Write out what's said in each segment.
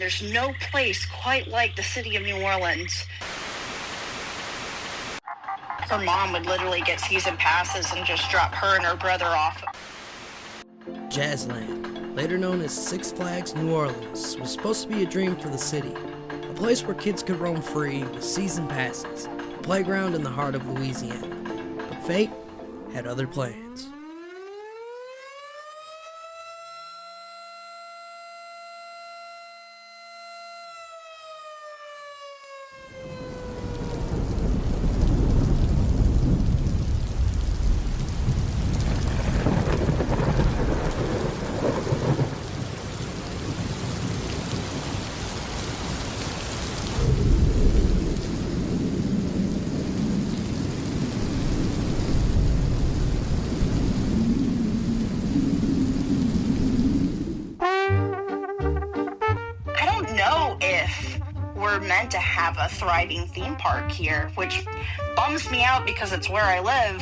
There's no place quite like the city of New Orleans. Her mom would literally get season passes and just drop her and her brother off. Jazzland, later known as Six Flags New Orleans, was supposed to be a dream for the city. A place where kids could roam free with season passes, a playground in the heart of Louisiana. But fate had other plans. We're meant to have a thriving theme park here, which bums me out because it's where I live.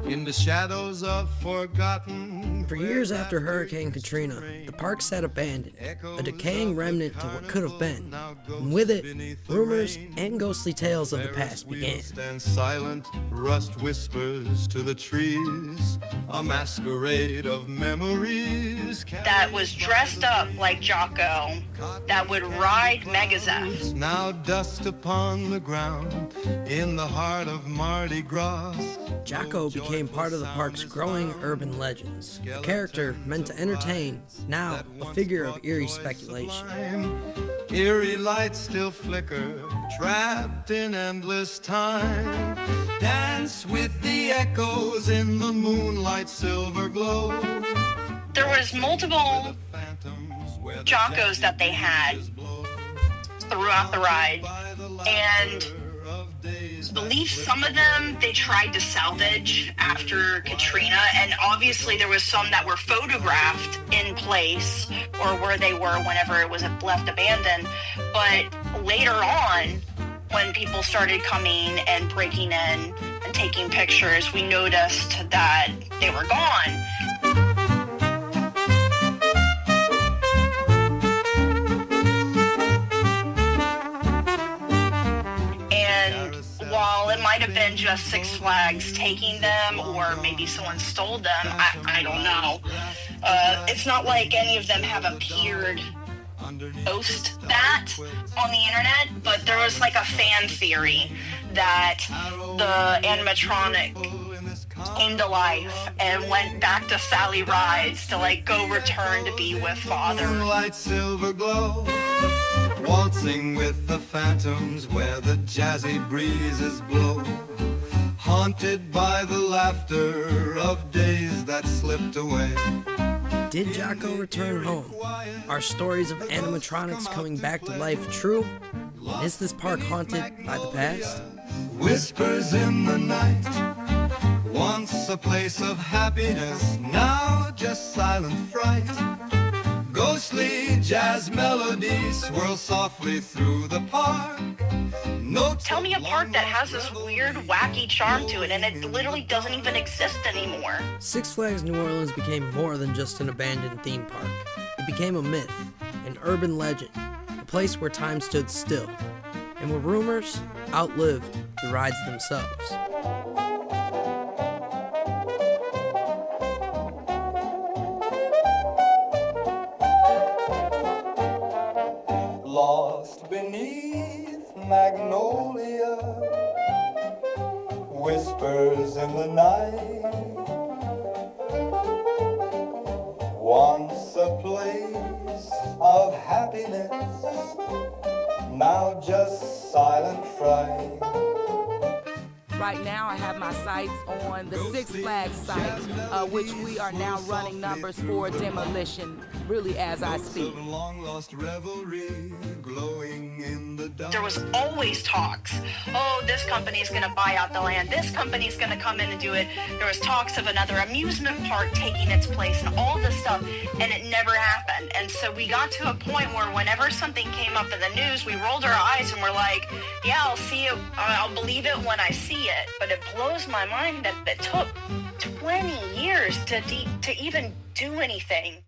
In the shadows of forgotten. For years after Hurricane Katrina, the park sat abandoned, a decaying remnant to what could have been. And with it, rumors and ghostly tales of the past began. And silent rust whispers to the trees, a masquerade of memories that was dressed up like Jocko, that would ride Mega Zeph. Now dust upon the ground in the heart of Mardi Gras. Jocko became part of the park's growing urban legends. A character meant to entertain, now a figure of eerie speculation. Eerie lights still flicker, trapped in endless time. Dance with the echoes in the moonlight silver glow. There was multiple Jockos that they had throughout the ride, and I believe some of them they tried to salvage after Katrina, and obviously there was some that were photographed in place or where they were whenever it was left abandoned. But later on, when people started coming and breaking in and taking pictures, we noticed that they were gone. While it might have been just Six Flags taking them, or maybe someone stole them, I don't know. It's not like any of them have appeared post that on the internet, but there was like a fan theory that the animatronic came to life and went back to Sally Rides to like go return to be with Father. Moonlight silver glow, waltzing with the phantoms where the jazzy breezes blow, haunted by the laughter of days that slipped away. Did Jocko return home? Are stories of animatronics coming back to life true? And is this park haunted by the past? Whispers in the night, once a place of happiness, now just silent fright. Ghostly jazz melodies swirl softly through the park. Tell me a park that has this weird, wacky charm to it, and it literally doesn't even exist anymore. Six Flags New Orleans became more than just an abandoned theme park. It became a myth, an urban legend, a place where time stood still, and where rumors outlived the rides themselves. Lost beneath magnolia, whispers in the night. Once a place of happiness, now just silent fright. Right now, I have my sights on the Six Flags site, which we are now running numbers for demolition, really as I speak. There was always talks, oh, this company's going to buy out the land, this company's going to come in and do it. There was talks of another amusement park taking its place and all this stuff, and it never happened. And so we got to a point where whenever something came up in the news, we rolled our eyes and we're like, yeah, I'll see it, I'll believe it when I see it. But it blows my mind that it took 20 years to even do anything.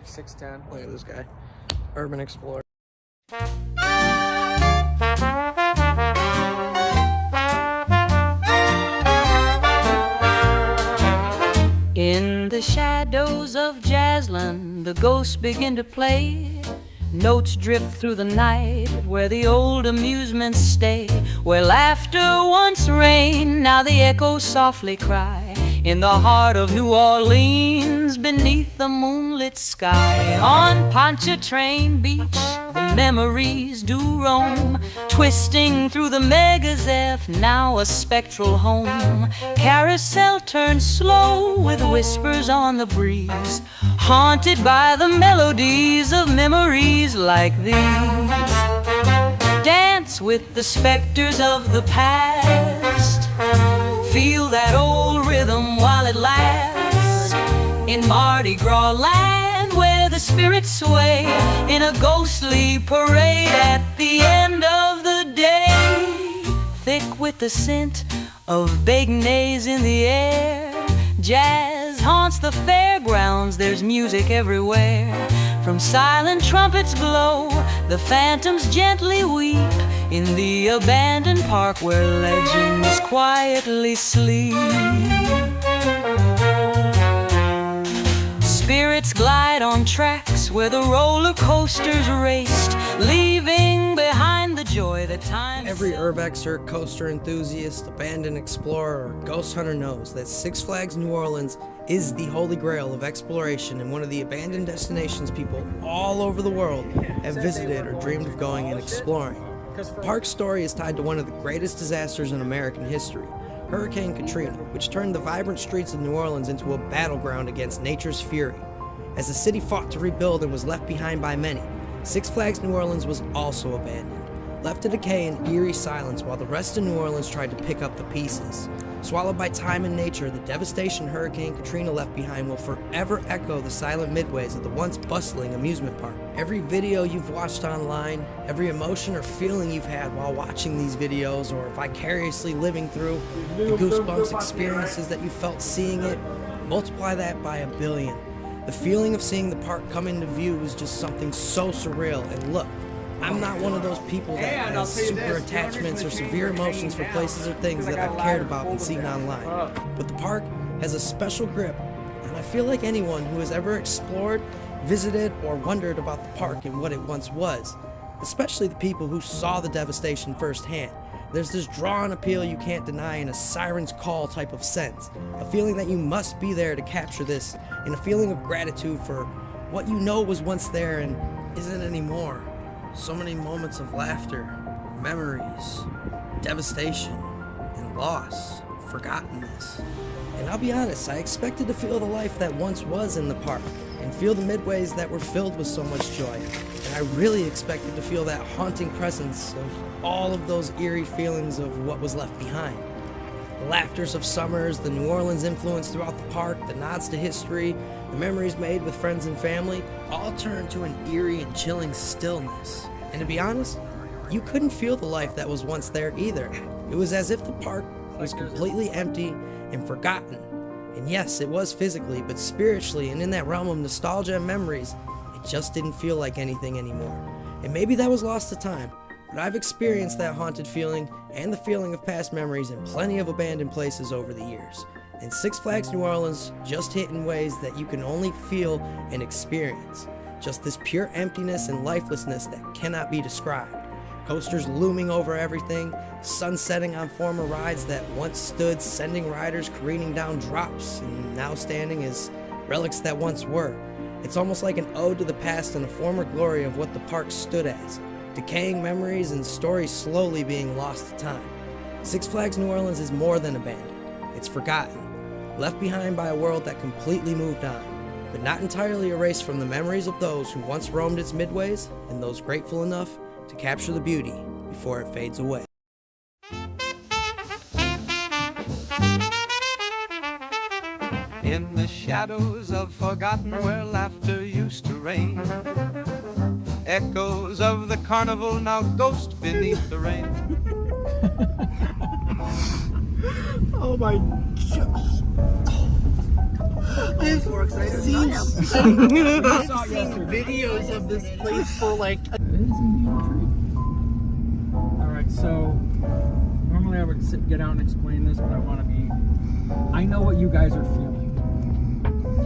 6'10". Look at this guy. Urban explorer. In the shadows of Jazzland, the ghosts begin to play. Notes drift through the night where the old amusements stay, where laughter once reigned, now the echoes softly cry. In the heart of New Orleans, beneath the moonlit sky. On Pontchartrain Beach, the memories do roam, twisting through the Mega Zeph, now a spectral home. Carousel turns slow with whispers on the breeze, haunted by the melodies of memories like these. Dance with the specters of the past, feel that old rhythm while it lasts. In Mardi Gras land where the spirits sway, in a ghostly parade at the end of the day. Thick with the scent of beignets in the air, jazz haunts the fairgrounds, there's music everywhere. From silent trumpets blow, the phantoms gently weep, in the abandoned park where legends quietly sleep. Spirits glide on tracks where the roller coasters raced, leaving behind the joy that time. Every urbexer, coaster enthusiast, abandoned explorer, or ghost hunter knows that Six Flags New Orleans is the holy grail of exploration and one of the abandoned destinations people all over the world have visited or dreamed of going and exploring. The park's story is tied to one of the greatest disasters in American history, Hurricane Katrina, which turned the vibrant streets of New Orleans into a battleground against nature's fury. As the city fought to rebuild and was left behind by many, Six Flags New Orleans was also abandoned, left to decay in eerie silence while the rest of New Orleans tried to pick up the pieces. Swallowed by time and nature, the devastation Hurricane Katrina left behind will forever echo the silent midways of the once bustling amusement park. Every video you've watched online, every emotion or feeling you've had while watching these videos or vicariously living through the goosebumps experiences that you felt seeing it, multiply that by 1 billion. The feeling of seeing the park come into view was just something so surreal. And look, I'm not one of those people that has super attachments or severe emotions for places or things that I've cared about and seen online. But the park has a special grip, and I feel like anyone who has ever explored, visited, or wondered about the park and what it once was, especially the people who saw the devastation firsthand. There's this drawn appeal you can't deny in a siren's call type of sense, a feeling that you must be there to capture this, and a feeling of gratitude for what you know was once there and isn't anymore. So many moments of laughter, memories, devastation, and loss, forgottenness. And I'll be honest, I expected to feel the life that once was in the park, and feel the midways that were filled with so much joy. And I really expected to feel that haunting presence of all of those eerie feelings of what was left behind. The laughters of summers, the New Orleans influence throughout the park, the nods to history, the memories made with friends and family, all turned to an eerie and chilling stillness. And to be honest, you couldn't feel the life that was once there either. It was as if the park was completely empty and forgotten. And yes, it was physically, but spiritually and in that realm of nostalgia and memories, it just didn't feel like anything anymore. And maybe that was lost to time, but I've experienced that haunted feeling and the feeling of past memories in plenty of abandoned places over the years. And Six Flags New Orleans just hit in ways that you can only feel and experience. Just this pure emptiness and lifelessness that cannot be described. Coasters looming over everything, sun setting on former rides that once stood, sending riders careening down drops and now standing as relics that once were. It's almost like an ode to the past and a former glory of what the park stood as. Decaying memories and stories slowly being lost to time. Six Flags New Orleans is more than abandoned. It's forgotten, left behind by a world that completely moved on, but not entirely erased from the memories of those who once roamed its midways and those grateful enough to capture the beauty before it fades away. In the shadows of forgotten where laughter used to reign, echoes of the carnival now ghost beneath the rain. Oh my gosh. more excited. seen I saw videos of this place for like. All right, so normally I would get out and explain this, but I know what you guys are feeling.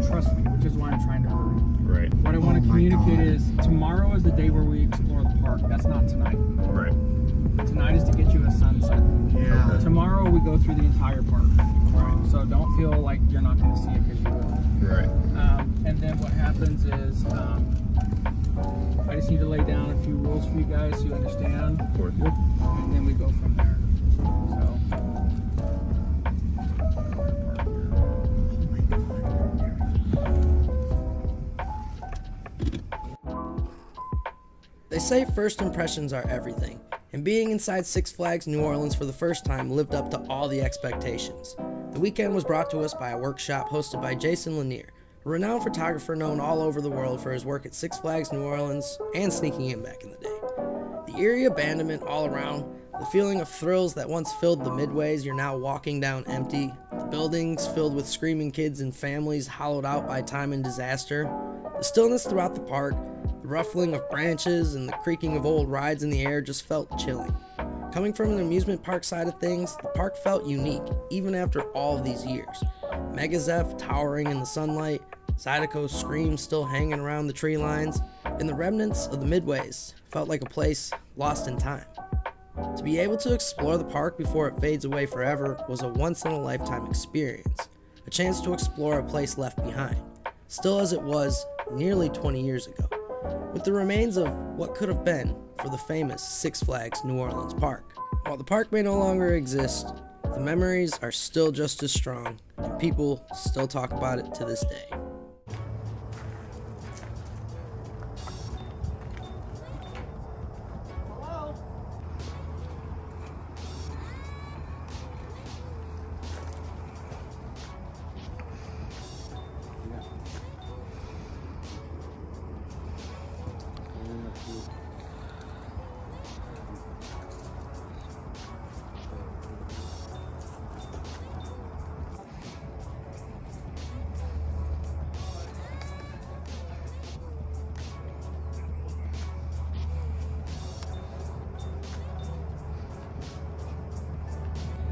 Trust me, which is why I'm trying to hurry. Right. What I want to communicate is tomorrow is the day where we explore the park. That's not tonight. Right. Tonight is to get you a sunset. Yeah. Tomorrow we go through the entire park. Right. So don't feel like you're not going to see it because you will. Right. And then what happens is I just need to lay down a few rules for you guys so you understand. Of course. And then we go from there. They say first impressions are everything, and being inside Six Flags New Orleans for the first time lived up to all the expectations. The weekend was brought to us by a workshop hosted by Jason Lanier, a renowned photographer known all over the world for his work at Six Flags New Orleans and sneaking in back in the day. The eerie abandonment all around, the feeling of thrills that once filled the midways you're now walking down empty, the buildings filled with screaming kids and families hollowed out by time and disaster, the stillness throughout the park, the ruffling of branches and the creaking of old rides in the air just felt chilling. Coming from an amusement park side of things, the park felt unique, even after all of these years. Mega Zeph towering in the sunlight, Zydeco's screams still hanging around the tree lines, and the remnants of the midways felt like a place lost in time. To be able to explore the park before it fades away forever was a once-in-a-lifetime experience, a chance to explore a place left behind, still as it was nearly 20 years ago, with the remains of what could have been for the famous Six Flags New Orleans Park. While the park may no longer exist, the memories are still just as strong, and people still talk about it to this day.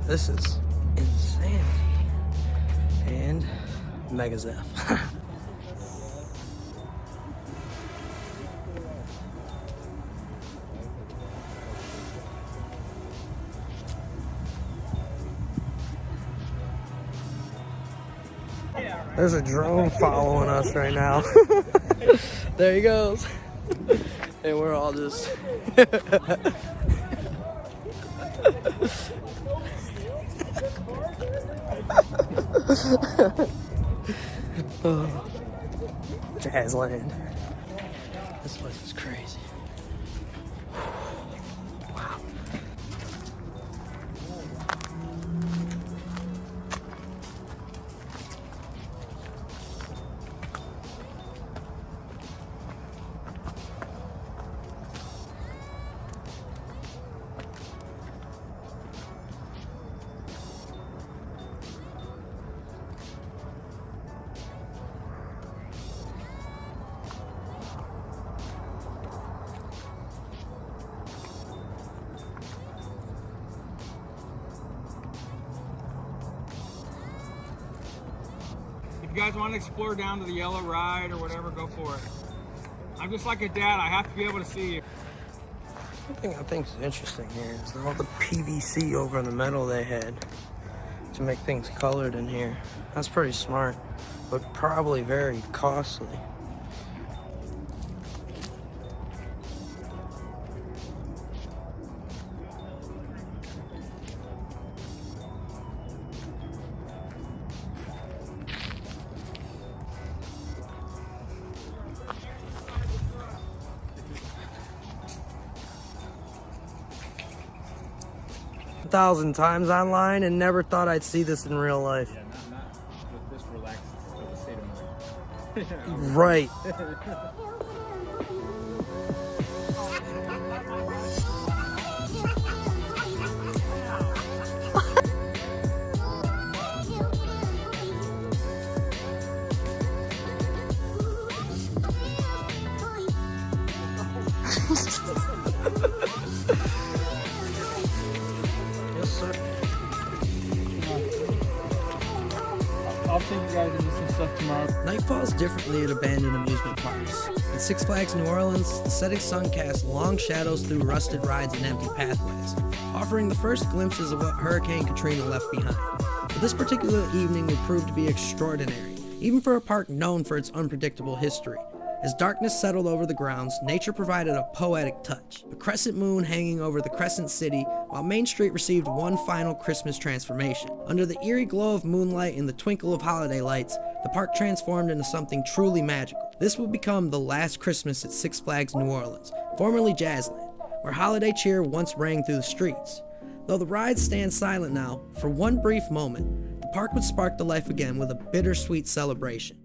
This is insanity. And Mega Zeph. There's a drone following us right now. There he goes. And we're all just... Jazzland. This place is crazy. Wow. 'If you guys want to explore down to the yellow ride or whatever, go for it. I'm just like a dad, I have to be able to see you. One thing I think is interesting here is all the PVC over the metal they had to make things colored in here. That's pretty smart, but probably very costly. Thousand times online and never thought I'd see this in real life. Yeah, not with this relaxed of a state of mind. Right. I'll take you guys into some stuff tomorrow. Night falls differently at abandoned amusement parks. At Six Flags New Orleans, the setting sun casts long shadows through rusted rides and empty pathways, offering the first glimpses of what Hurricane Katrina left behind. But this particular evening would prove to be extraordinary, even for a park known for its unpredictable history. As darkness settled over the grounds, nature provided a poetic touch, a crescent moon hanging over the crescent city, while Main Street received one final Christmas transformation. Under the eerie glow of moonlight and the twinkle of holiday lights, the park transformed into something truly magical. This would become the last Christmas at Six Flags New Orleans, formerly Jazzland, where holiday cheer once rang through the streets. Though the rides stand silent now, for one brief moment, the park would spark to life again with a bittersweet celebration.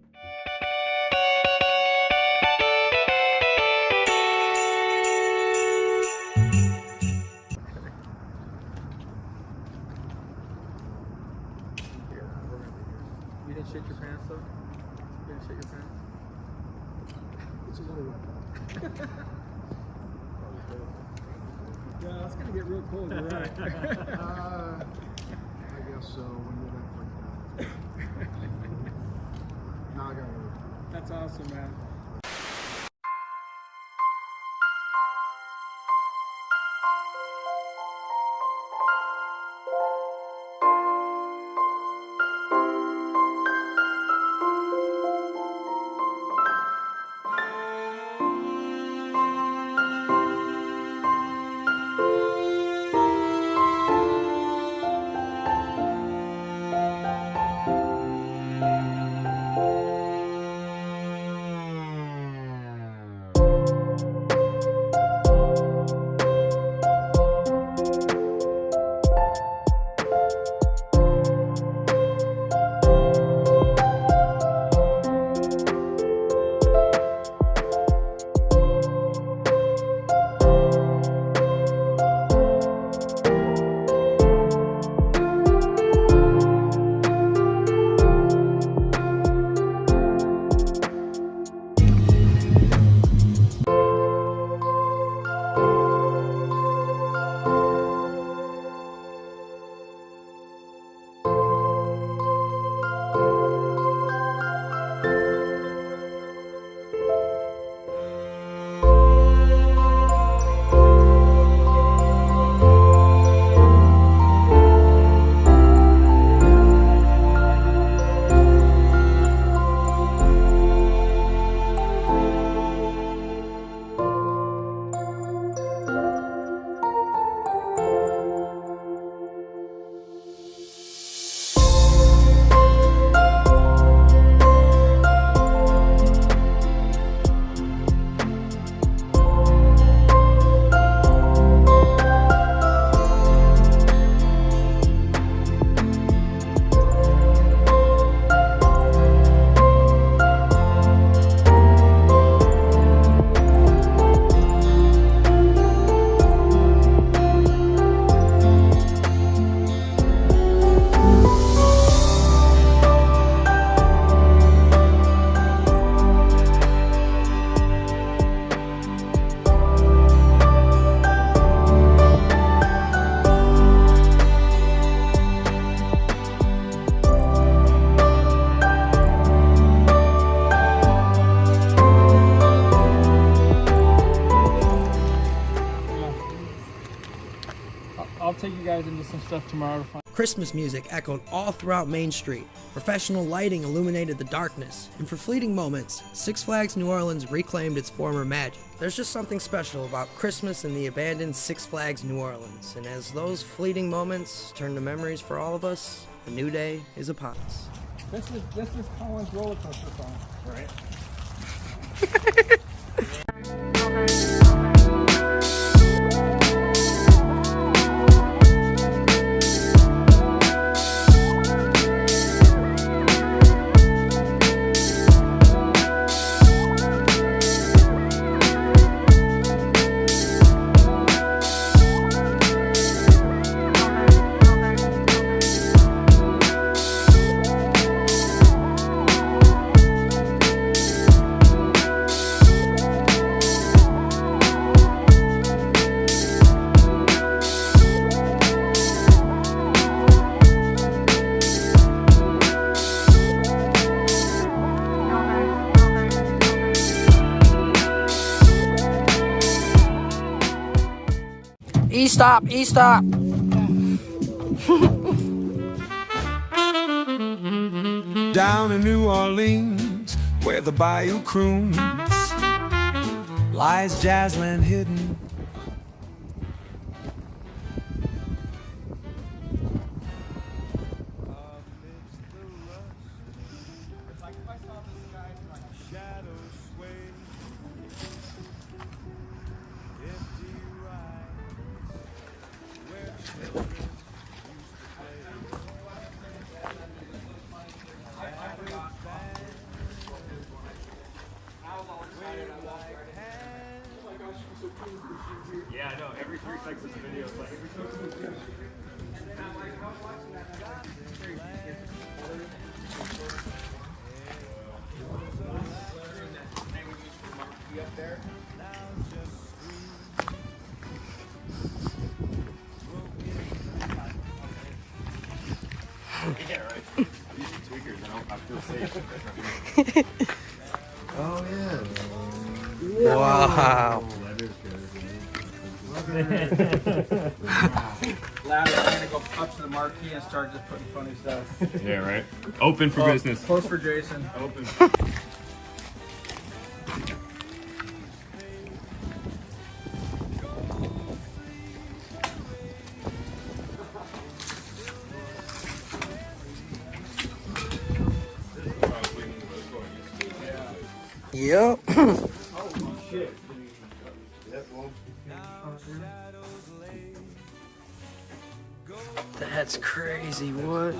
You didn't shit your pants though? You didn't shit your pants? Yeah, it's gonna get real cold, you're right. I guess so, when you're that freaked out. Now I gotta work. That's awesome, man. I'll take you guys into some stuff tomorrow to find. Christmas music echoed all throughout Main Street. Professional lighting illuminated the darkness, and for fleeting moments, Six Flags New Orleans reclaimed its former magic. There's just something special about Christmas in the abandoned Six Flags New Orleans, and as those fleeting moments turn to memories for all of us, a new day is upon us. This is Colin's roller coaster song. Right. E-stop, E-stop. Down in New Orleans, where the bayou croons, lies Jazzland hidden. Yeah, I know. Every 3 seconds of the video is like. Yeah, right. I'm used to tweakers. I feel safe. Oh yeah. Wow. That is Ladder's gonna go up to the marquee and start just putting funny stuff. Yeah, right. Open for business. Close for Jason. Open. Yep. That's crazy, what?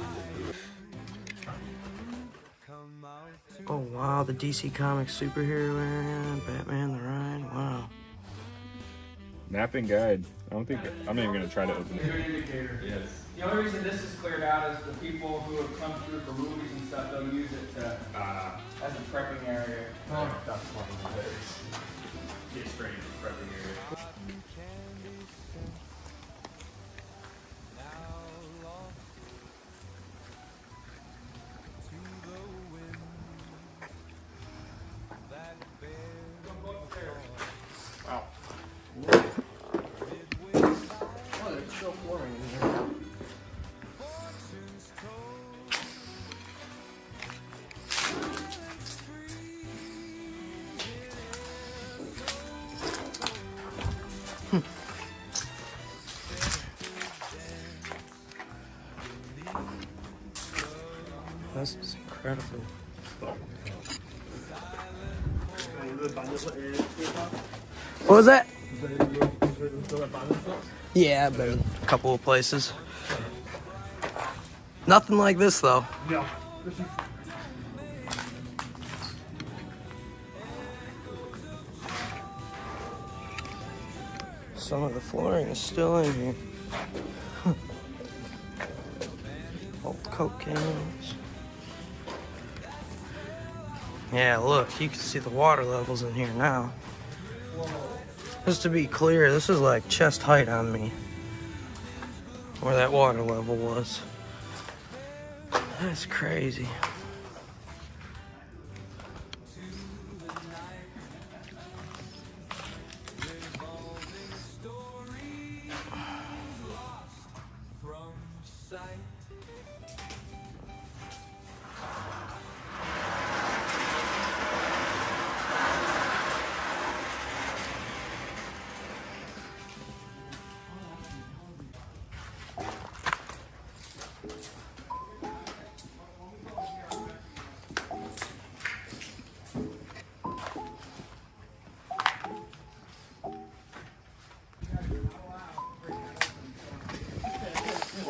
Oh wow, the DC Comics superhero area, Batman the Ride, wow. Map and guide. I'm not even gonna try to open it. Yes. The only reason this is cleared out is the people who have come through for movies and stuff, they'll use it to, as a prepping area. Get straight into prepping area. Wow. Oh, there's still flooring in here. This is incredible. What was that? Yeah, I've been a couple of places. Nothing like this though. No. Some of the flooring is still in here. Old Coke cans. Yeah, look, you can see the water levels in here now. Just to be clear, this is like chest height on me, where that water level was. That's crazy.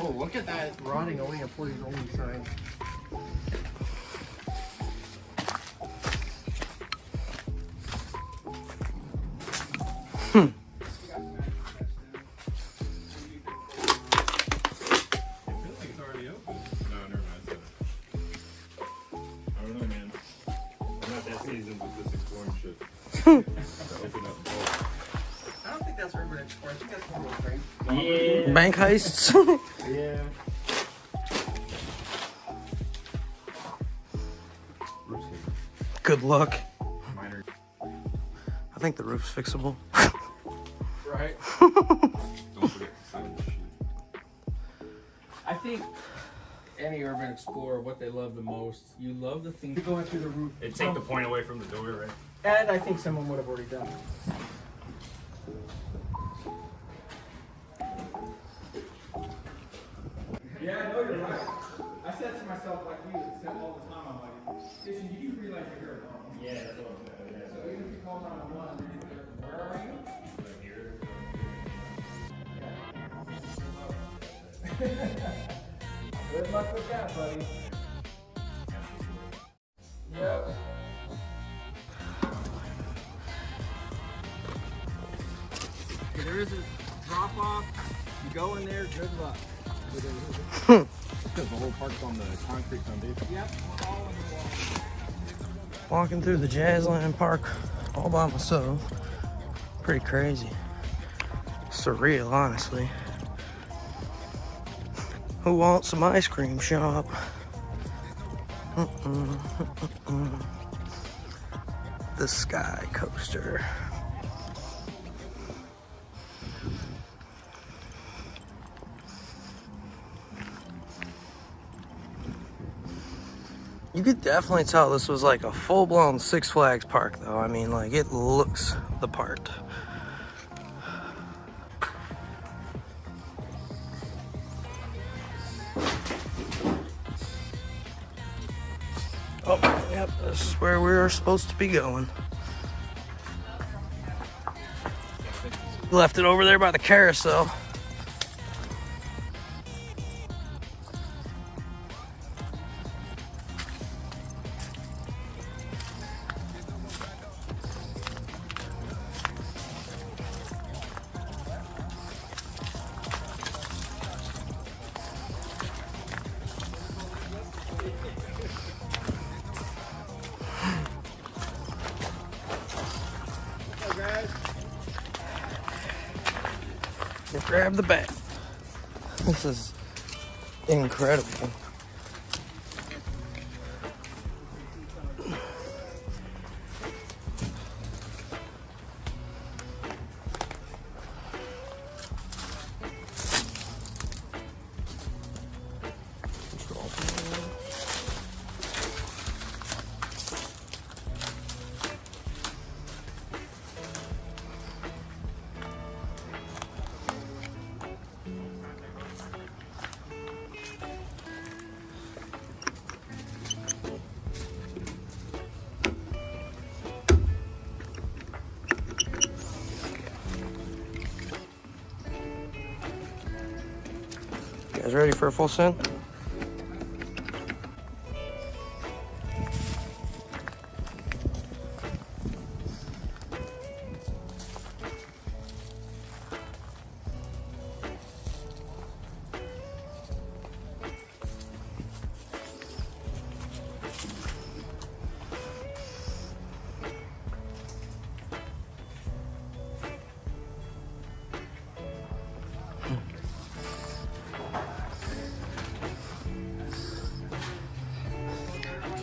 Oh, look at that rotting only employees only sign. Bank heists? Yeah. Good luck. Minor. I think the roof's fixable. Right. Don't forget think any urban explorer, what they love the most, you love the thing going through the roof. They take the point away from the door, right? And I think someone would have already done it. Yeah, no, you're right. I said to myself, like you said all the time, I'm like, Jason, you do realize you're here alone. Yeah, that's what I'm saying. Yeah. So even if you call 911, where are you? Right here. Good luck with that, buddy. Yep. Okay, there is a drop off. You go in there, good luck. Because the whole park's on the concrete foundation. Yep, we're all on the wall. Walking through the Jazzland Park all by myself. Pretty crazy. Surreal, honestly. Who wants some ice cream shop? The Sky Coaster. You could definitely tell this was like a full-blown Six Flags park, though. I mean, like, it looks the part. Oh, yep, this is where we were supposed to be going. Left it over there by the carousel. Grab the bag. This is incredible. You guys ready for a full send?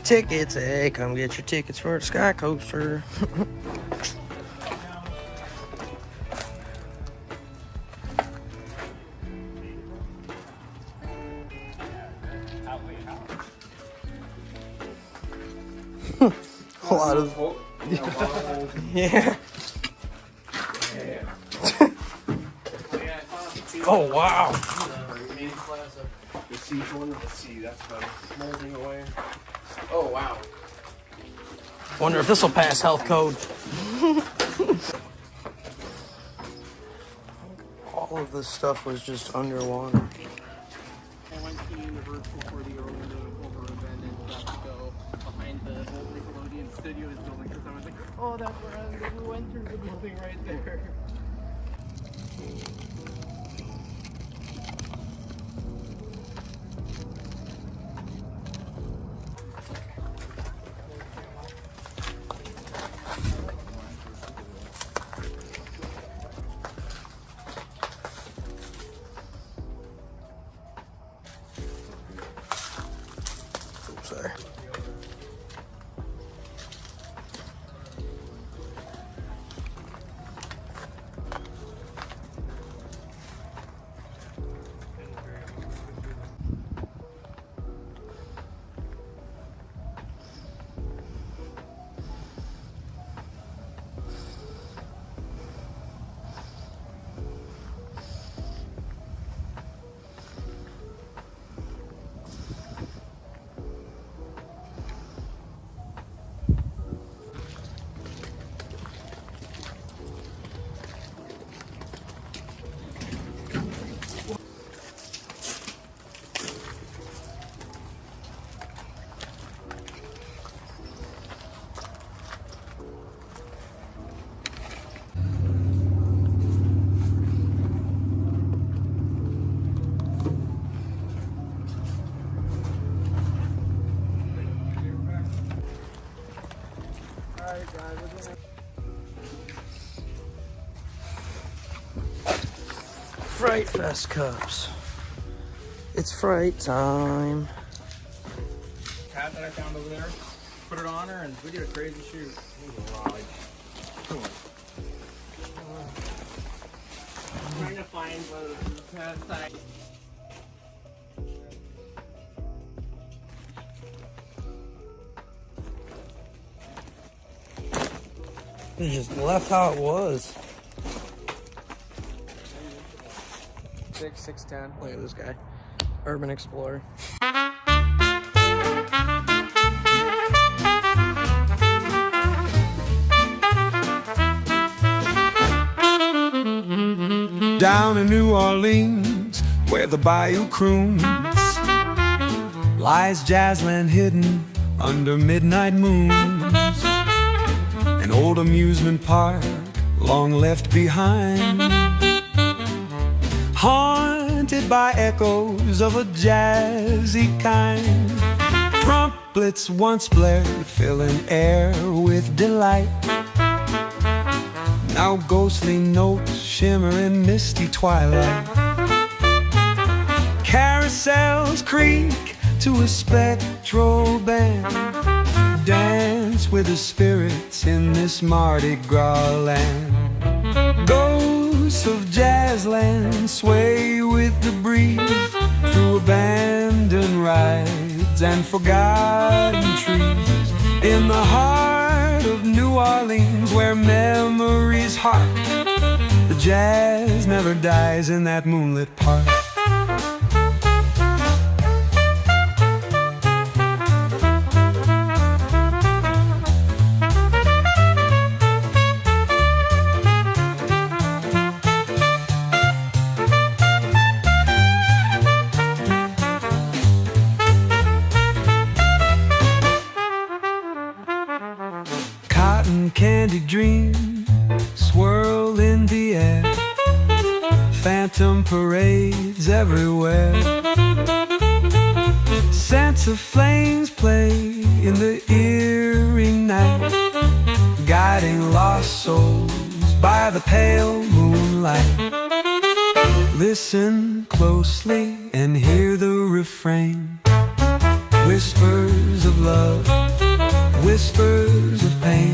Tickets, hey, come get your tickets for the Sky Coaster. A lot of, yeah. Oh wow. The C one with the C, that's the smoldering away. Oh wow. Wonder if this will pass health code. All of this stuff was just underwater. I went to Universal for the over event and got to go behind the old Nickelodeon Studios building because I was like, oh, that's where we went through the building right there. Sorry. Alright guys, we're gonna... Fright Fest cups. It's fright time. Hat that I found over there. Put it on her and we did a crazy shoot. It was a ride. I'm trying to find the side. It just left how it was. 6'10". Look at this guy. Urban Explorer. Down in New Orleans, where the bayou croons, lies Jazzland hidden under midnight moons. An old amusement park, long left behind, haunted by echoes of a jazzy kind. Trumpets once blared, filling air with delight. Now ghostly notes shimmer in misty twilight. Carousels creak to a spectral band. Dance with the spirits in this Mardi Gras land. Ghosts of Jazzland sway with the breeze through abandoned rides and forgotten trees. In the heart of New Orleans, where memories hark, the jazz never dies in that moonlit park. Candy dreams swirl in the air, phantom parades everywhere. Scents of flames play in the earring night, guiding lost souls by the pale moonlight. Listen closely and hear the refrain. Whispers of love, whispers of pain.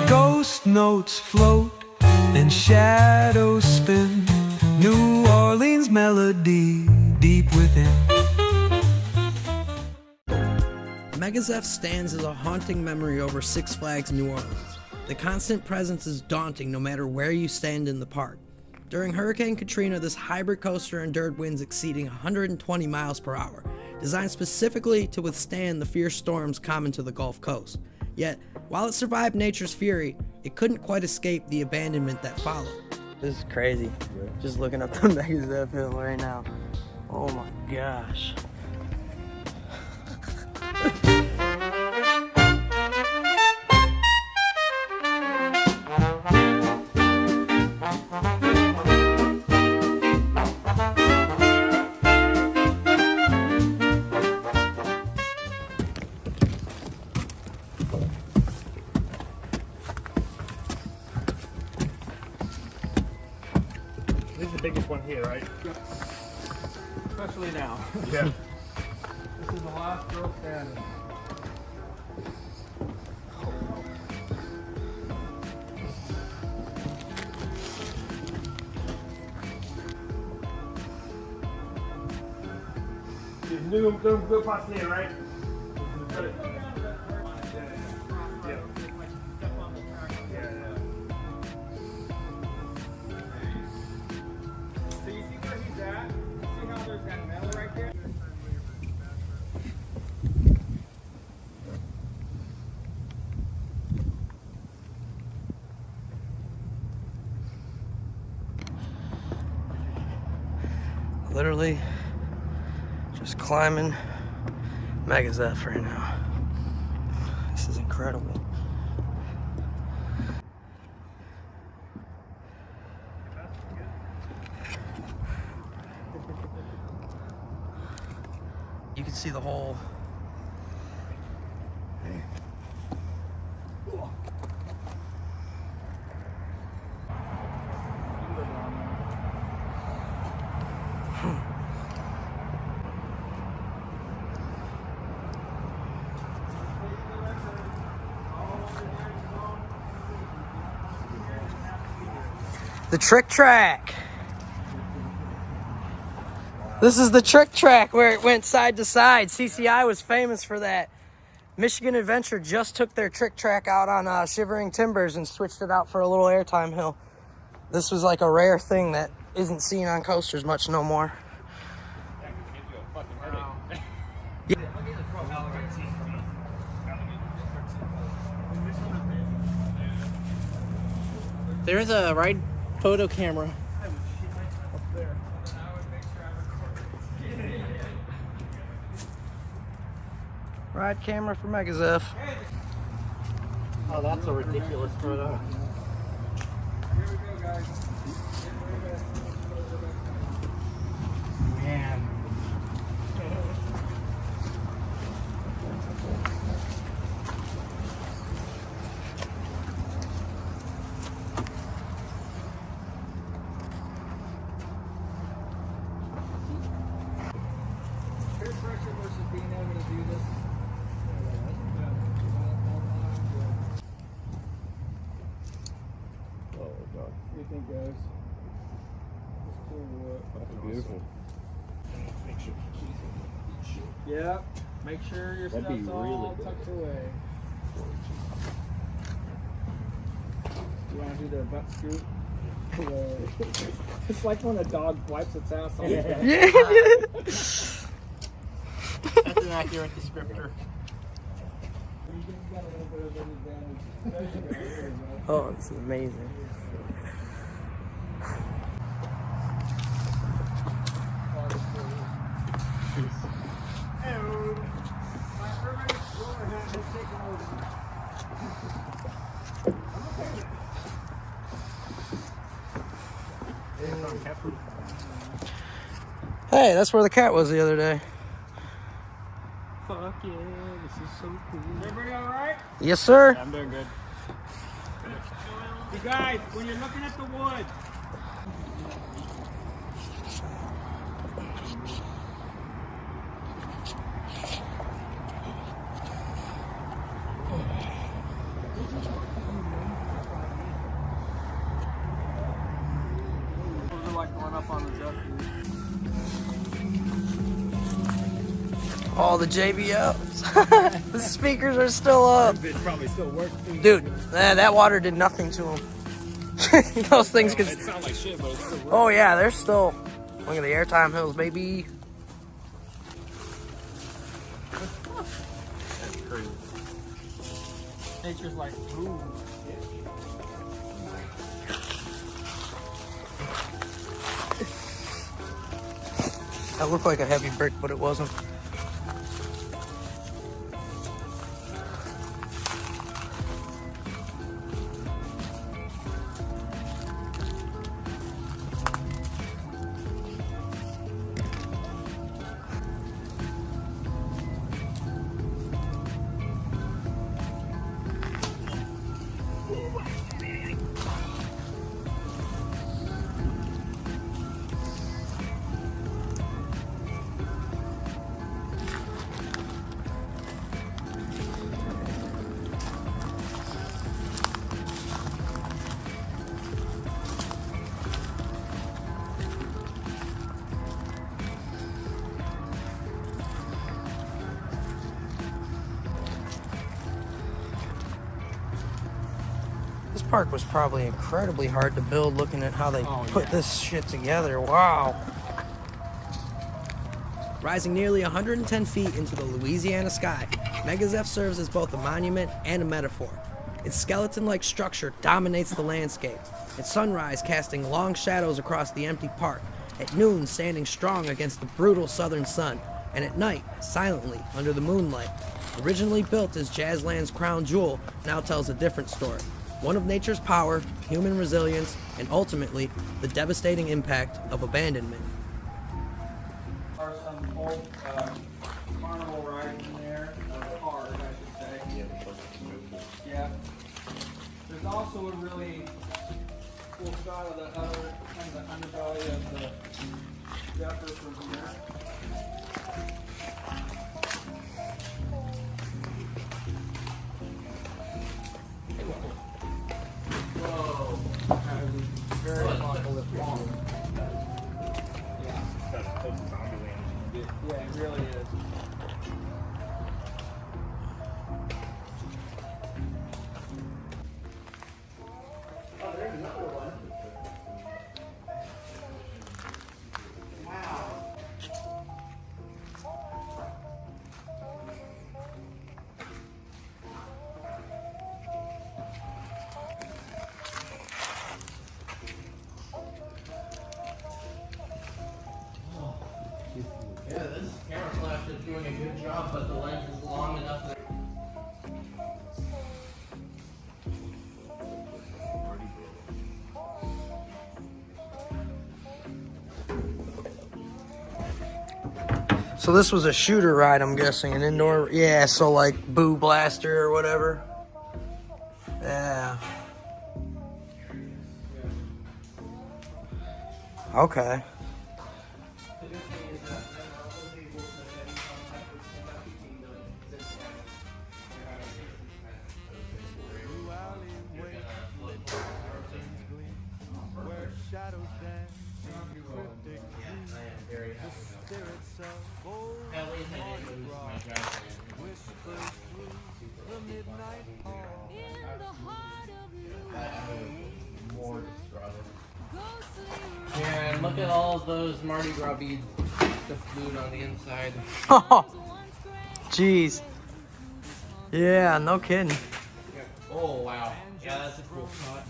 Ghost notes float and shadows spin. New Orleans melody deep within. Mega Zeph stands as a haunting memory over Six Flags New Orleans. The constant presence is daunting no matter where you stand in the park. During Hurricane Katrina, this hybrid coaster endured winds exceeding 120 miles per hour, designed specifically to withstand the fierce storms common to the Gulf Coast. Yet, while it survived nature's fury, it couldn't quite escape the abandonment that followed. This is crazy. Just looking up the Mega Zeph hill right now. Oh my gosh. This is the biggest one here, right? Yep. Especially now. Yeah. This is the last girl standing. New parts here, right? Got it. Yeah. So you see where he's at? See how there's that metal right there? Literally just climbing Mega Zeph right now. This is incredible. You can see the whole. The trick track. This is the trick track where it went side to side. CCI was famous for that. Michigan Adventure just took their trick track out on Shivering Timbers and switched it out for a little airtime hill. This was like a rare thing that isn't seen on coasters much no more. Yeah. There's a ride photo camera. Ride camera for Mega Zeph. Oh, that's a ridiculous photo. Here we go, guys. Man. Peer pressure versus being able to do this. What do you think, guys? It's cool. That's beautiful. Yep. Make sure your stuff's all tucked away. You want to do the butt scoop? It's like when a dog wipes its ass on its back. That's an accurate descriptor. Oh, this is amazing. Hey, that's where the cat was the other day. Fuck yeah, this is so cool. Everybody alright? Yes, sir. I'm doing good. You guys, when you're looking at the wood, like going up on the Zephyr. All the JBLs. The speakers are still up. It probably still works. Dude, that water did nothing to them. Those things could... It sounds like shit, but it's still working. Oh yeah, they're still... Look at the airtime hills, baby. That's crazy. Nature's like, ooh. That looked like a heavy brick, but it wasn't. Park was probably incredibly hard to build looking at how they put this shit together. Wow. Rising nearly 110 feet into the Louisiana sky, Mega Zeph serves as both a monument and a metaphor. Its skeleton-like structure dominates the landscape, at sunrise casting long shadows across the empty park, at noon standing strong against the brutal southern sun, and at night, silently under the moonlight. Originally built as Jazzland's crown jewel, now tells a different story. One of nature's power, human resilience, and ultimately, the devastating impact of abandonment. There are some old Carnival rides in there, or cars, I should say. Yeah. There's also a really cool shot of the other, kind of the underbelly of the Zephyr from here. Whoa. That was very fun. So this was a shooter ride, I'm guessing, an indoor. Yeah, so like Boo Blaster or whatever. Yeah. Okay. Yeah, and look at all those Mardi Gras beads, the flute on the inside. Oh, jeez. Yeah, no kidding. Oh, wow. Yeah, that's a cool shot.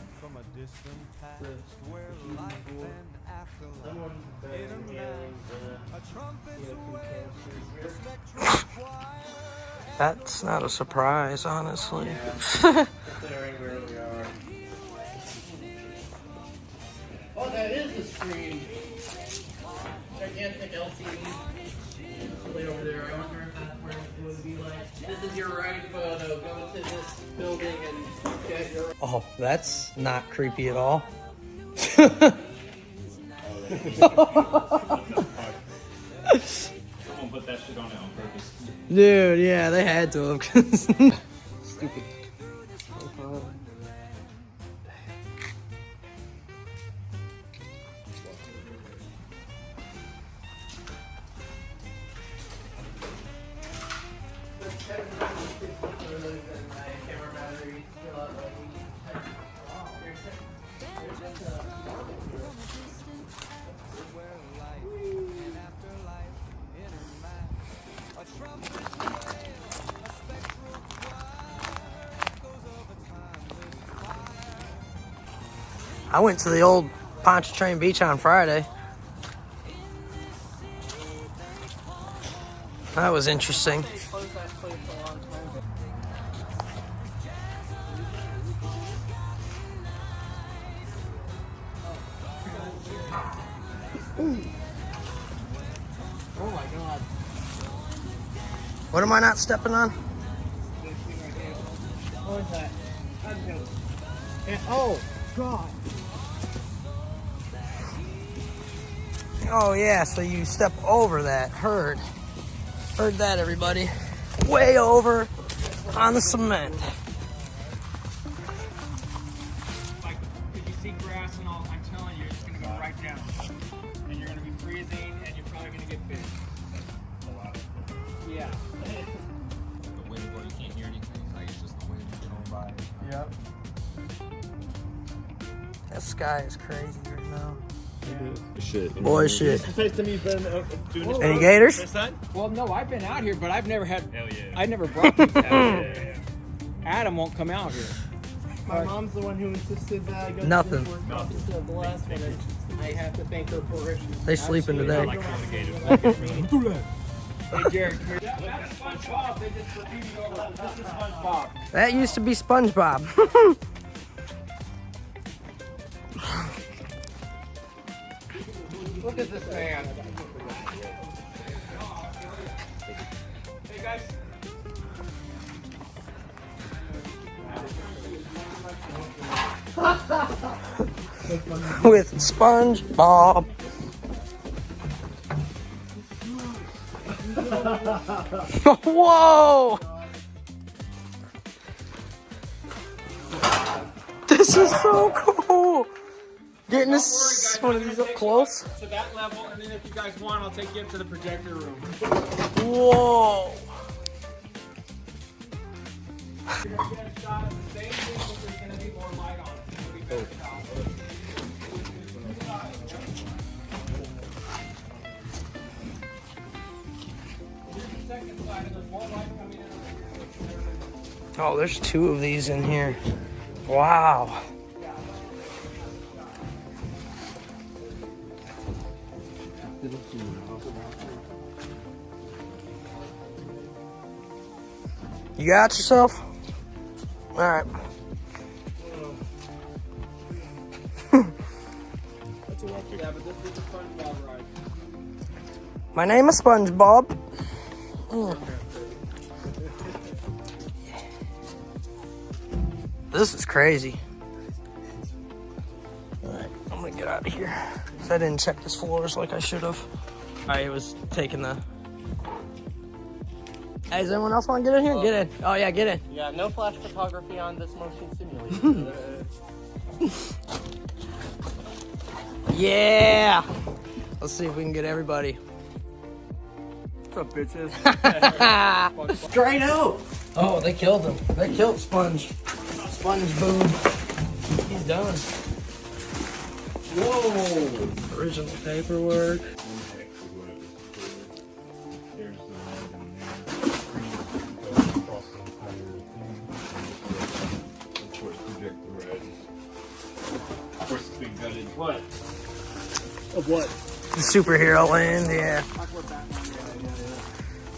That's not a surprise, honestly. Considering where we are. Oh, that is the screen. Gigantic LCD. Way over there. I wonder if that's where it would be like. This is your right photo. Go to this building and get your. Oh, that's not creepy at all. Someone put that shit on it on purpose. Dude, yeah, they had to have. Stupid. I went to the old Pontchartrain Beach on Friday. That was interesting. Oh my god. What am I not stepping on? What is that? Oh god. Oh yeah, so you step over that. Heard that, everybody. Way over on the cement. Like, if you see grass and all, I'm telling you, it's going to go right down. And you're going to be freezing, and you're probably going to get bit. Yeah. The wind where you can't hear anything, like it's just the wind going by. Yep. That sky is crazy right now. Shit. Boy, shit. First time you've been doing this. Any gators? Well, no, I've been out here, but I've never had. Hell yeah. I never brought these out. Yeah. Adam won't come out here. My mom's the one who insisted that I go Nothing. to the last one. And I have to thank her for it. They sleeping today. Hey, Jared, come here. That's SpongeBob. They just repeated over. This is SpongeBob. That used to be SpongeBob. Look at this man. Hey, guys. With SpongeBob. Whoa! This is so cool. Getting this one of these up close. To that level, and then if you guys want, I'll take you up to the projector room. Whoa! You're gonna get a shot of the same thing, but there's gonna be more light on it. It'll be better shot. Here's the second side, and there's more light coming in over here. Oh, there's two of these in here. Wow. You got yourself? All right. Yeah, but this is the SpongeBob ride. My name is SpongeBob. This is crazy. Alright, I'm gonna get out of here. I didn't check this floors like I should have. I was taking the... Hey, does anyone else want to get in here? Get in. Oh yeah, get in. Yeah, no flash photography on this motion simulator. Yeah! Let's see if we can get everybody. What's up, bitches? Straight out! Oh, they killed him. They killed Sponge. Sponge Boom. He's done. Whoa! Original paperwork. There's the red in there. Green goes across the entire thing. Of course, project the red. Of course, it's been gutted. What? Of what? The superhero land, yeah.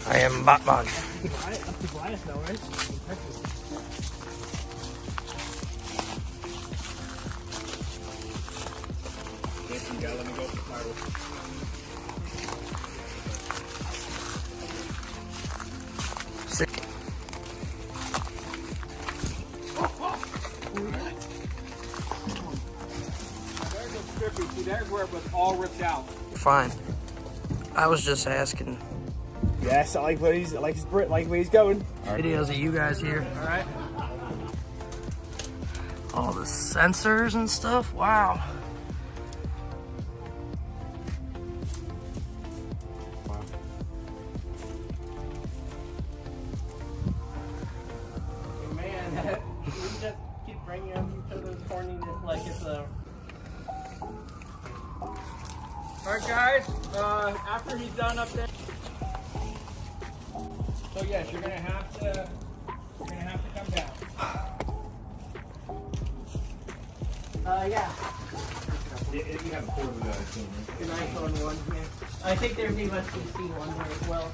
I am Batman. That's the Goliath now, right? In Texas. You gotta let me go with the title. There's a strippy. See, there's where it was all ripped out. Fine. I was just asking. Yes, I like where he's where he's going. Videos of you guys here. All right. All the sensors and stuff. Wow. Man, we just keep bringing up each other's corniness like it's a. Alright guys, after he's done up there. So yes, you're gonna have to come down. Yeah. You have a cord of that, I think, right? An iPhone one, yeah. I think there'd be USB-C one there as well.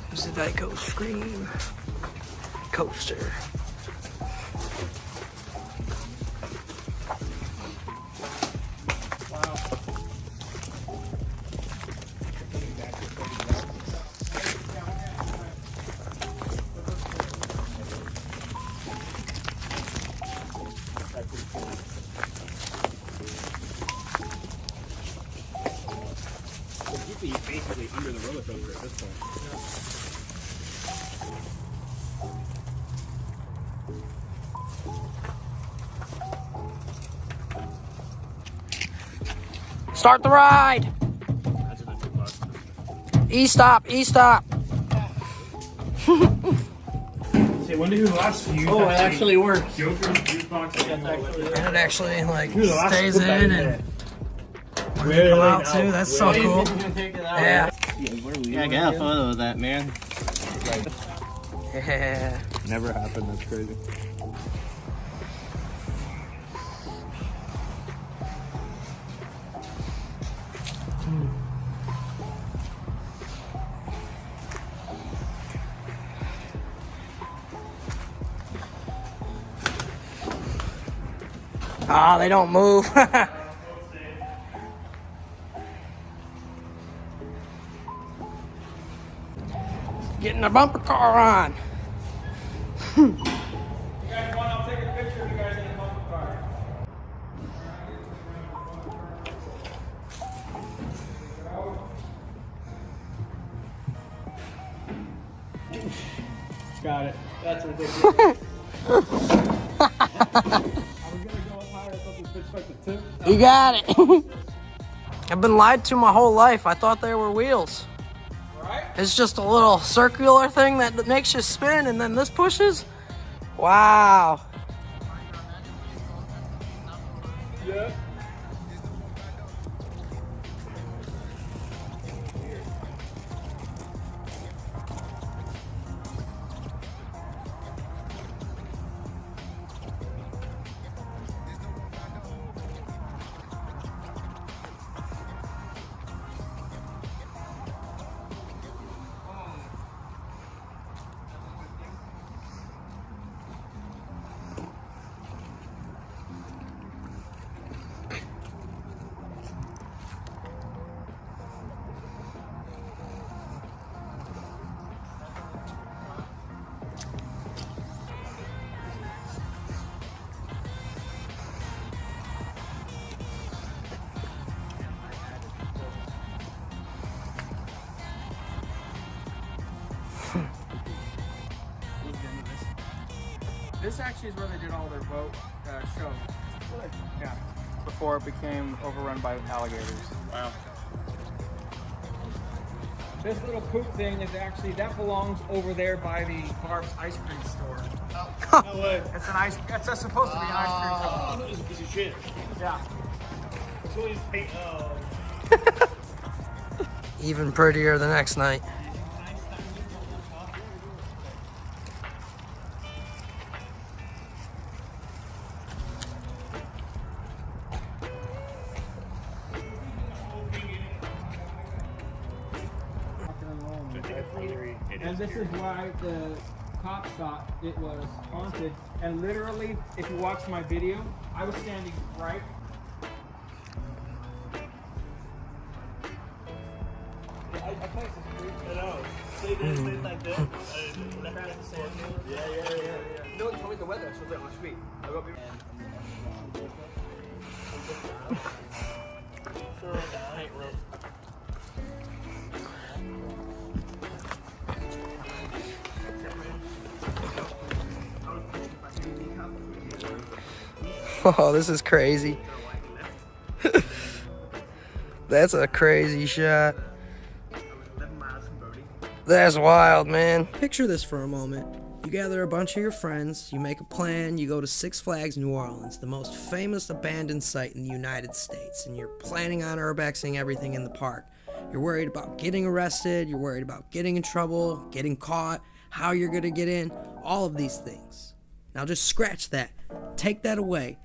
There's the Geico screen. Coaster. He's basically under the roller coaster at this point. Start the ride. E-stop, E-stop. Say, when did you last use Oh, it actually works. Joker's jukebox? And it actually like Who's the last stays put that in in and Really come out too. That's so cool. Yeah. Yeah, get a photo of that, man. Yeah. Never happened, that's crazy. Ah, they don't move. Getting the bumper car on. You guys want? I'll take a picture of you guys in the bumper car. Got it. That's ridiculous. I was gonna go up higher. I thought this bitch like the tip. You got it. I've been lied to my whole life. I thought they were wheels. It's just a little circular thing that makes you spin, and then this pushes. Wow. Yeah. This actually is where they did all their boat shows. Yeah. Before it became overrun by alligators. Wow. This little poop thing is actually, that belongs over there by the Barb's ice cream store. No way. It's supposed to be an ice cream store. It's a piece of shit. Yeah. It's always paint. Oh. Even prettier the next night. And this is why the cops thought it was haunted. And literally, if you watch my video, I was standing right. I placed this creep. I know. They did like that. Yeah. No one told me the weather, so on the street. I got Oh, this is crazy. That's a crazy shot. That's wild, man. Picture this for a moment. You gather a bunch of your friends, you make a plan, you go to Six Flags New Orleans, the most famous abandoned site in the United States, and you're planning on urbexing everything in the park. You're worried about getting arrested, you're worried about getting in trouble, getting caught, how you're gonna get in, all of these things. Now just scratch that. Take that away.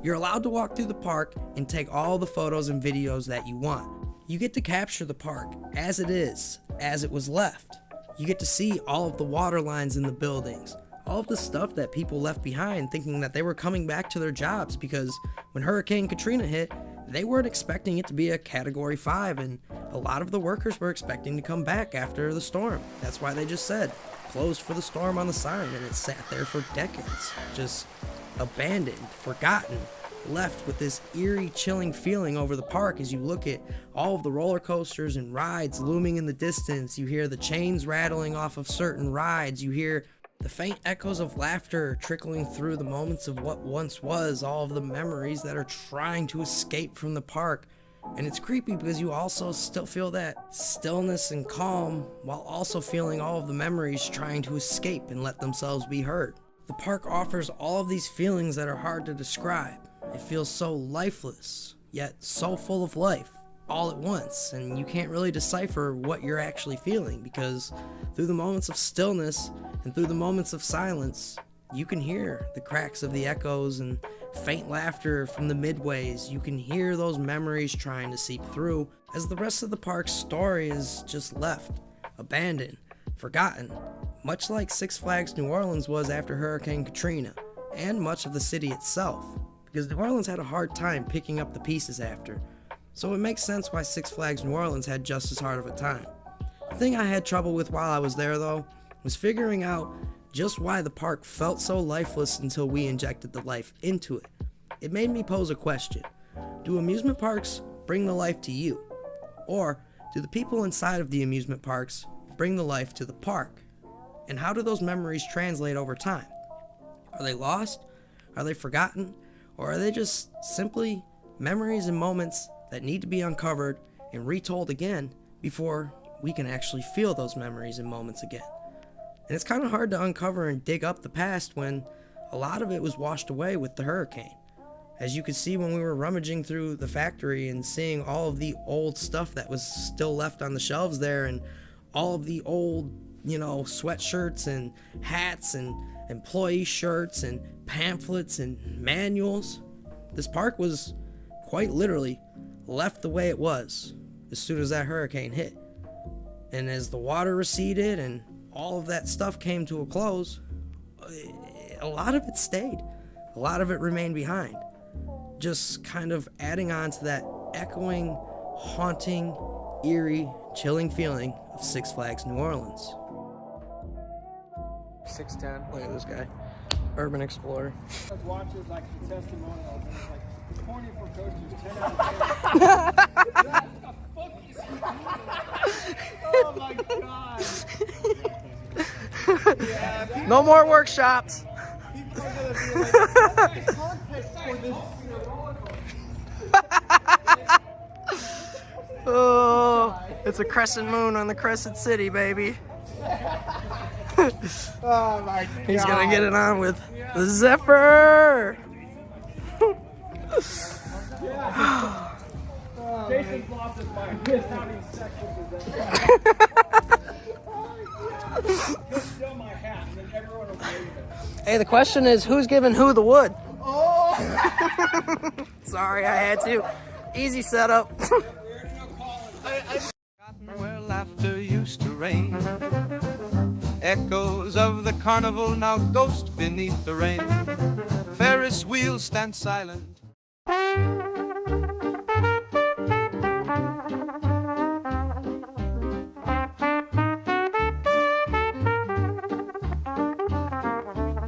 You're allowed to walk through the park and take all the photos and videos that you want. You get to capture the park as it is, as it was left. You get to see all of the water lines in the buildings, all of the stuff that people left behind thinking that they were coming back to their jobs, because when Hurricane Katrina hit, they weren't expecting it to be a Category 5, and a lot of the workers were expecting to come back after the storm. That's why they just said, closed for the storm on the sign, and it sat there for decades, just abandoned, forgotten, left with this eerie, chilling feeling over the park as you look at all of the roller coasters and rides looming in the distance. You hear the chains rattling off of certain rides. You hear the faint echoes of laughter trickling through the moments of what once was, all of the memories that are trying to escape from the park. And it's creepy because you also still feel that stillness and calm while also feeling all of the memories trying to escape and let themselves be heard. The park offers all of these feelings that are hard to describe. It feels so lifeless, yet so full of life, all at once, and you can't really decipher what you're actually feeling, because through the moments of stillness and through the moments of silence, you can hear the cracks of the echoes and faint laughter from the midways. You can hear those memories trying to seep through, as the rest of the park's story is just left, abandoned, forgotten, much like Six Flags New Orleans was after Hurricane Katrina, and much of the city itself, because New Orleans had a hard time picking up the pieces after. So it makes sense why Six Flags New Orleans had just as hard of a time. The thing I had trouble with while I was there, though, was figuring out just why the park felt so lifeless until we injected the life into it. It made me pose a question. Do amusement parks bring the life to you? Or do the people inside of the amusement parks bring the life to the park? And how do those memories translate over time? Are they lost? Are they forgotten? Or are they just simply memories and moments that need to be uncovered and retold again before we can actually feel those memories and moments again? And it's kind of hard to uncover and dig up the past when a lot of it was washed away with the hurricane. As you could see when we were rummaging through the factory and seeing all of the old stuff that was still left on the shelves there, and all of the old, sweatshirts and hats and employee shirts and pamphlets and manuals. This park was quite literally left the way it was as soon as that hurricane hit. And as the water receded and all of that stuff came to a close, a lot of it stayed. A lot of it remained behind. Just kind of adding on to that echoing, haunting, eerie, chilling feeling of Six Flags New Orleans. 6'10". Look at this guy. Urban Explorer. Let's watch it like the testimonials, and it's like, corny for coasters, 10 out of 10. What the fuck is he doing? Oh my god. No more workshops. People are gonna be like, what's the context for this? Oh, it's a crescent moon on the crescent city, baby. Oh my God. He's gonna get it on with the Zephyr. Jason's lost his mind. He is having sex with his Just steal my hat and then everyone will believe it. Hey, the question is, who's giving who the wood? Oh! Sorry, I had to. Easy setup. Where laughter used to reign. Echoes of the carnival now ghost beneath the rain. Ferris wheels stand silent.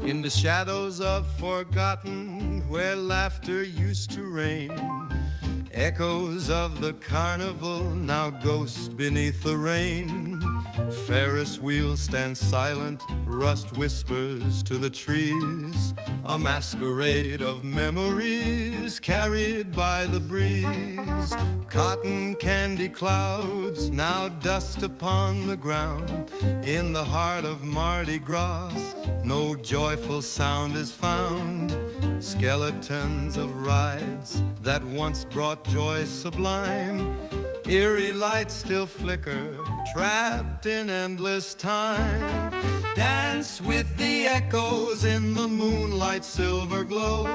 In the shadows of forgotten, where laughter used to reign. Echoes of the carnival now ghost beneath the rain. Ferris wheels stand silent, rust whispers to the trees. A masquerade of memories carried by the breeze. Cotton candy clouds now dust upon the ground. In the heart of Mardi Gras, no joyful sound is found. Skeletons of rides that once brought joy sublime. Eerie lights still flicker, trapped in endless time. Dance with the echoes in the moonlight's silver glow.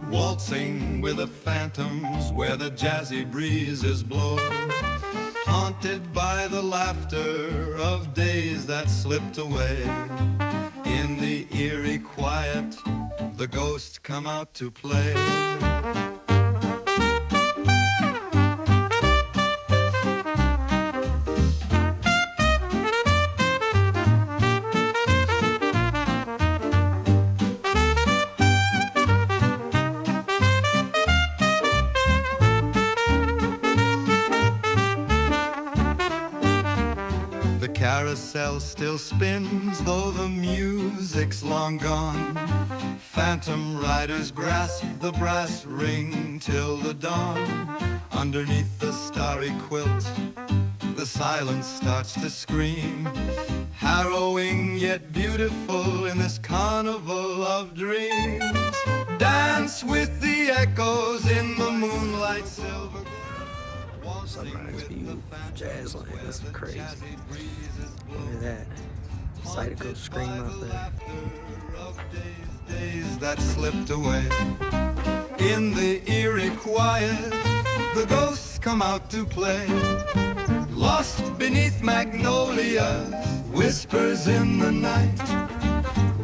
Waltzing with the phantoms where the jazzy breezes blow. Haunted by the laughter of days that slipped away. In the eerie quiet, the ghosts come out to play. The carousel still spins, though the music's long gone. Phantom riders grasp the brass ring till the dawn. Underneath the starry quilt, the silence starts to scream. Harrowing yet beautiful in this carnival of dreams. Dance with the echoes in the moonlight silver glow. Sunrise view of Jazzland. This is crazy. Look at that. Decided to go scream out there. Days that slipped away. In the eerie quiet, the ghosts come out to play. Lost beneath magnolias, whispers in the night.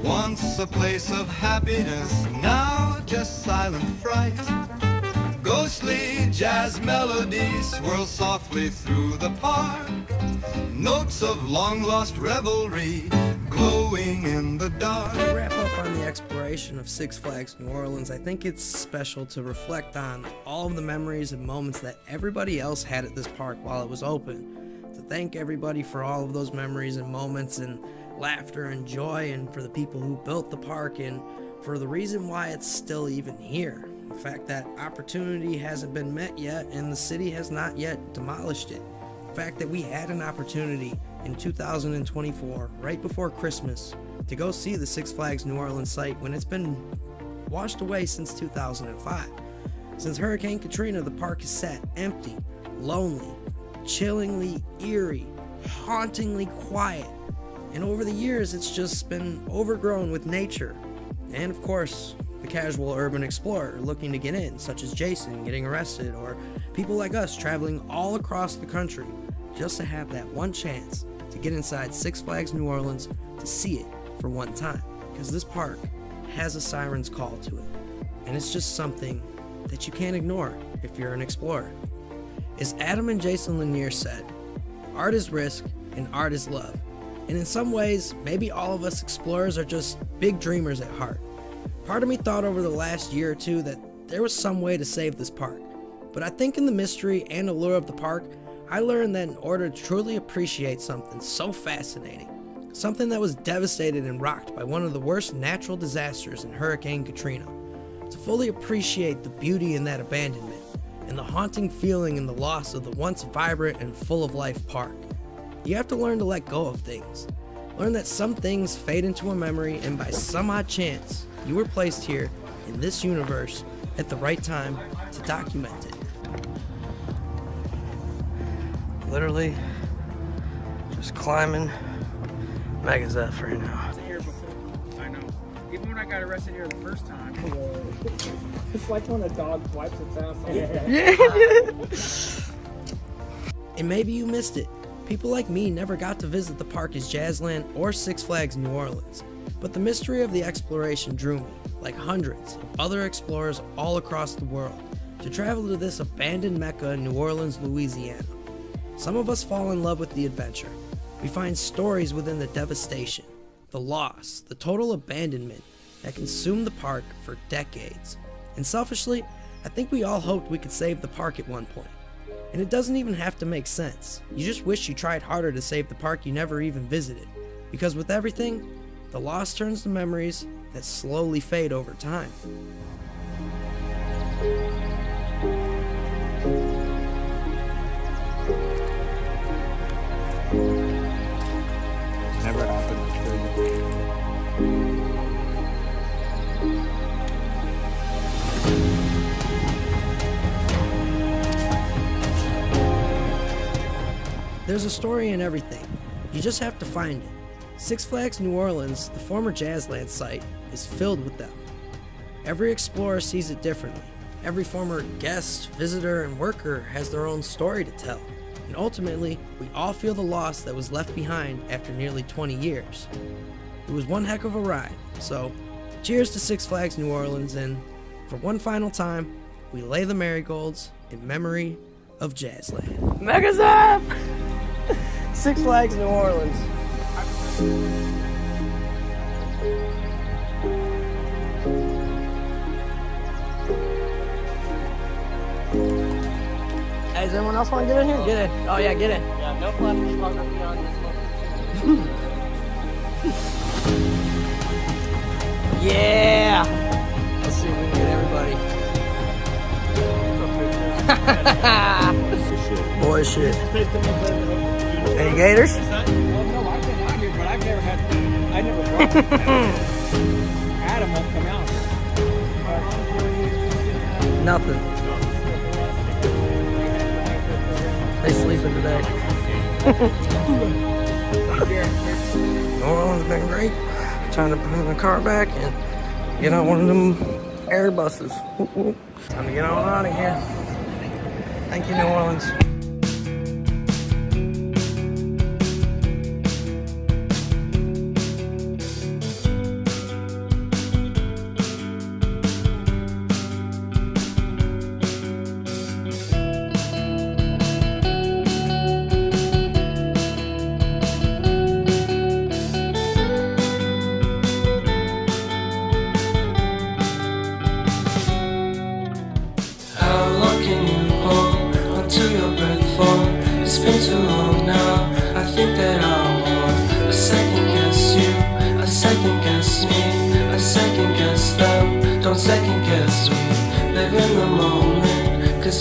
Once a place of happiness, now just silent fright. Ghostly jazz melodies swirl softly through the park. Notes of long-lost revelry glowing in the dark. To wrap up on the exploration of Six Flags New Orleans, I think it's special to reflect on all of the memories and moments that everybody else had at this park while it was open. To thank everybody for all of those memories and moments and laughter and joy, and for the people who built the park, and for the reason why it's still even here. The fact that opportunity hasn't been met yet and the city has not yet demolished it. The fact that we had an opportunity in 2024, right before Christmas, to go see the Six Flags New Orleans site when it's been washed away since 2005. Since Hurricane Katrina, the park is sat empty, lonely, chillingly eerie, hauntingly quiet. And over the years, it's just been overgrown with nature. And of course, the casual urban explorer looking to get in, such as Jason getting arrested, or people like us traveling all across the country just to have that one chance to get inside Six Flags New Orleans to see it for one time. Because this park has a siren's call to it, and it's just something that you can't ignore if you're an explorer. As Adam and Jason Lanier said, art is risk and art is love. And in some ways, maybe all of us explorers are just big dreamers at heart. Part of me thought over the last year or two that there was some way to save this park. But I think in the mystery and allure of the park, I learned that in order to truly appreciate something so fascinating, something that was devastated and rocked by one of the worst natural disasters in Hurricane Katrina. To fully appreciate the beauty in that abandonment and the haunting feeling in the loss of the once vibrant and full of life park, you have to learn to let go of things. Learn that some things fade into a memory, and by some odd chance, you were placed here in this universe at the right time to document it. Literally just climbing Mega Zeph right now. Here before, I know. Even when I got arrested here the first time, it's like when a dog wipes its ass on And maybe you missed it. People like me never got to visit the park as Jazzland or Six Flags New Orleans, but the mystery of the exploration drew me, like hundreds of other explorers all across the world, to travel to this abandoned Mecca in New Orleans, Louisiana. Some of us fall in love with the adventure. We find stories within the devastation, the loss, the total abandonment that consumed the park for decades. And selfishly, I think we all hoped we could save the park at one point. And it doesn't even have to make sense. You just wish you tried harder to save the park you never even visited. Because with everything, the loss turns to memories that slowly fade over time. Never happened. There's a story in everything. You just have to find it. Six Flags New Orleans, the former Jazzland site, is filled with them. Every explorer sees it differently. Every former guest, visitor, and worker has their own story to tell. And ultimately, we all feel the loss that was left behind after nearly 20 years. It was one heck of a ride, so cheers to Six Flags New Orleans, and for one final time, we lay the marigolds in memory of Jazzland. Mega Zeph! Six Flags New Orleans. Hey, does anyone else want to get in here? Get in. Oh yeah, get in. Yeah, no flash photography on this one. Yeah! Let's see if we can get everybody. Boy shit. Any gators? Well, no, I've been out here, but I've never had. I never brought Adam won't come out. Nothing. They sleeping today. New Orleans has been great. Time to put the car back and get on one of them air buses. Whoop, whoop. Time to get on out of here. Thank you, New Orleans.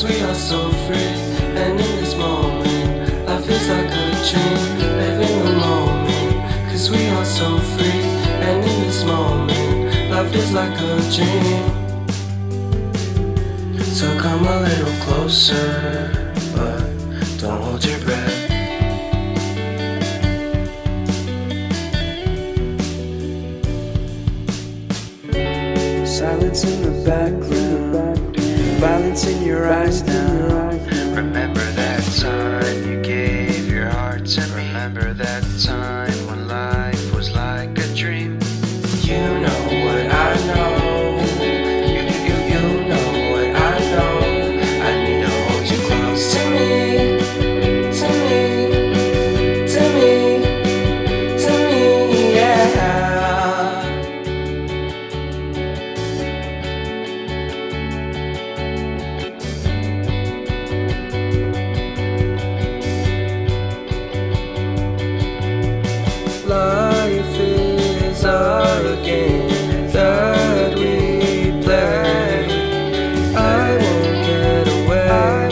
We are so free, and in this moment, life is like a dream. Live in the moment, 'cause we are so free, and in this moment, life is like a dream. So come a little closer, but don't hold your breath. Silence in the background, violence in your eyes now. Remember that time you gave your heart to me. Remember that time when life was like a dream. You know what I know. You know what I know. I need to hold you close to me, to me, to me, to me, yeah. Love the game that we play. I won't get away.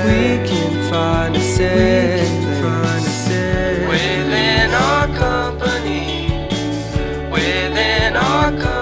We can find a safe place within our company. Within our company.